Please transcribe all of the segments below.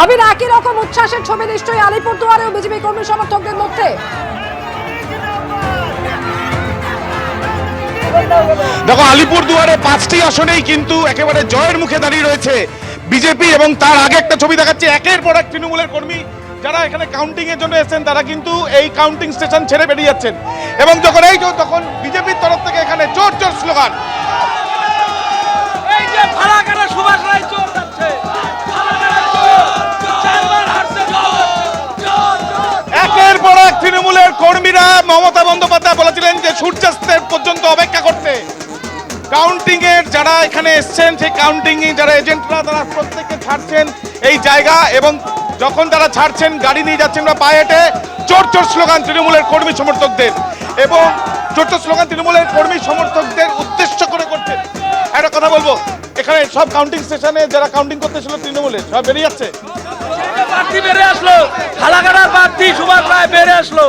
আবির একই রকম উচ্ছ্বাসের ছবি নিশ্চয়ই আলিপুরদুয়ারেও বিজেপি কর্মী সমর্থকদের মধ্যে। দেখো, আলিপুরদুয়ারে 5টি আসনেই কিন্তু একেবারে জয়ের মুখে দাঁড়িয়ে রয়েছে বিজেপি, এবং তার আগে একটা ছবি দেখাচ্ছে একের পর এক তৃণমূলের কর্মী যারা এখানে কাউন্টিং এর জন্য এসেছেন তারা কিন্তু এই কাউন্টিং স্টেশন ছেড়ে বেরিয়ে যাচ্ছেন, এবং তখন বিজেপির তরফ থেকে এখানে জোর জোর স্লোগান। এই যে ফালাকাটা সুভাষ রায় চোর যাচ্ছে, একের পর এক তৃণমূলের কর্মীরা মমতা বন্দ্যোপাধ্যায় বলেছিলেন যে সূর্যাস্তের পর্যন্ত অপেক্ষা করতে। কাউন্টিং এর যারা এখানে এসছেন, সেই কাউন্টিং এ যারা এজেন্টরা তারা প্রত্যেককে ছাড়ছেন এই জায়গা, এবং যখন তারা ছাড়ছেন গাড়ি নিয়ে যাচ্ছেন বা পায়ে হেঁটে, জোর জোর স্লোগান তৃণমূলের কর্মী সমর্থকদের, এবং জোর জোর স্লোগান তৃণমূলের কর্মী সমর্থকদের উদ্দেশ্য করে করছেন। একটা কথা বলবো, এখানে সব কাউন্টিং স্টেশনে যারা কাউন্টিং করতে ছিল তৃণমূলের সব বেরিয়ে যাচ্ছে। প্রার্থী বেড়ে আসলো, ফালাকাটার প্রার্থী সুভাষ রায় বেড়ে আসলো।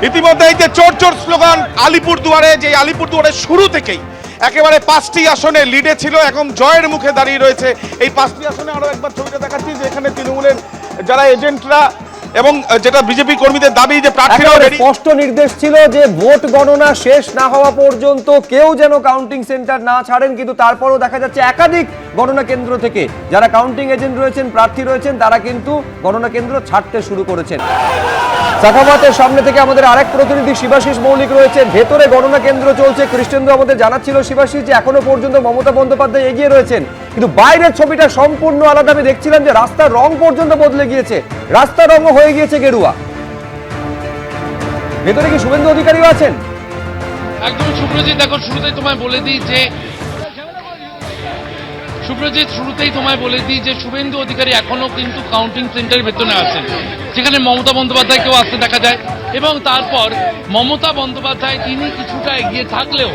ইতিমধ্যে এই যে চোর চোর স্লোগান আলিপুরদুয়ারে, যে আলিপুরদুয়ারের শুরু থেকেই একেবারে 5টি আসনে লিডে ছিল, এখন জয়ের মুখে দাঁড়িয়ে রয়েছে। এই 5টি আসনে আরো একবার ছবিটা দেখাচ্ছি যে এখানে তৃণমূলের যারা এজেন্টরা এবং যেটা বিজেপি কর্মীদের দাবি যে প্রার্থীরা স্পষ্ট নির্দেশ ছিল যে ভোট গণনা শেষ না হওয়া পর্যন্ত কেউ যেন কাউন্টিং সেন্টার না ছাড়েন, কিন্তু তারপরও দেখা যাচ্ছে একাধিক গণনা কেন্দ্র থেকে যারা কাউন্টিং এজেন্ট রয়েছেন, প্রার্থী রয়েছেন, তারা কিন্তু গণনা কেন্দ্র ছাড়তে শুরু করেছেন। সাখাওয়াতের সামনে থেকে আমাদের আরেক প্রতিনিধি শিবাশিস মৌলিক রয়েছেন, ভেতরে গণনা কেন্দ্র চলছে। কৃষ্ণেন্দু আমাদের জানাচ্ছিল শিবাশিস যে এখনো পর্যন্ত মমতা বন্দ্যোপাধ্যায় এগিয়ে রয়েছেন, কিন্তু বাইরের ছবিটা সম্পূর্ণ আলাদা। আমি দেখছিলাম যে রাস্তার রং পর্যন্ত বদলে গিয়েছে, রাস্তার রঙও হয়ে গিয়েছে গেরুয়া। ভেতরে কি শুভেন্দু অধিকারীও আছেন? একদম সুপ্রজিৎ, দেখো শুরুতেই তোমায় বলে দিই যে শুভেন্দু অধিকারী এখনো কিন্তু কাউন্টিং সেন্টারের ভেতরে আছেন, যেখানে মমতা বন্দ্যোপাধ্যায়কেও আসতে দেখা যায়। এবং তারপর মমতা বন্দ্যোপাধ্যায় তিনি কিছুটা এগিয়ে থাকলেও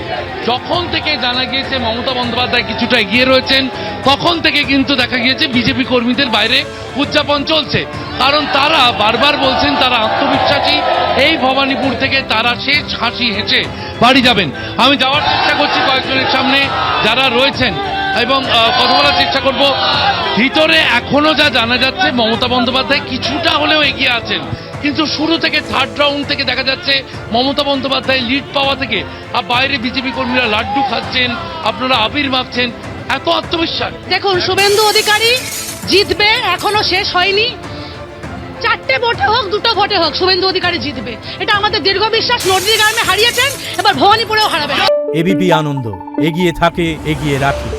যখন থেকে জানা গিয়েছে মমতা বন্দ্যোপাধ্যায় কিছুটা এগিয়ে রয়েছেন, তখন থেকে কিন্তু দেখা গিয়েছে বিজেপি কর্মীদের বাইরে উদযাপন চলছে। কারণ তারা বারবার বলছেন তারা আত্মবিশ্বাসী, এই ভবানীপুর থেকে তারা শেষ হাসি হেসে বাড়ি যাবেন। আমি যাওয়ার চেষ্টা করছি কয়েকজনের সামনে যারা রয়েছেন এবং কথা বলার চেষ্টা করব। ভিতরে এখনো যা জানা যাচ্ছে মমতা বন্দ্যোপাধ্যায় কিছুটা হলেও এগিয়ে আছেন, কিন্তু শুরু থেকে থার্ড রাউন্ড থেকে দেখা যাচ্ছে মমতা বন্দ্যোপাধ্যায় লিড পাওয়া থেকে আর বাইরে বিজেপি কর্মীরা লাড্ডু খাচ্ছেন, আপনারা আবির মাখছেন, এত আত্মবিশ্বাস। দেখুন, শুভেন্দু অধিকারী জিতবে, এখনো শেষ হয়নি। 4টে ভোটে হোক 2টো ভোটে হোক শুভেন্দু অধিকারী জিতবে, এটা আমাদের দীর্ঘ বিশ্বাস। নদীগ্রামে হারিয়েছেন, এবার ভবানীপুরেও হারাবেন। এবিপি আনন্দ, এগিয়ে থাকে, এগিয়ে রাখে।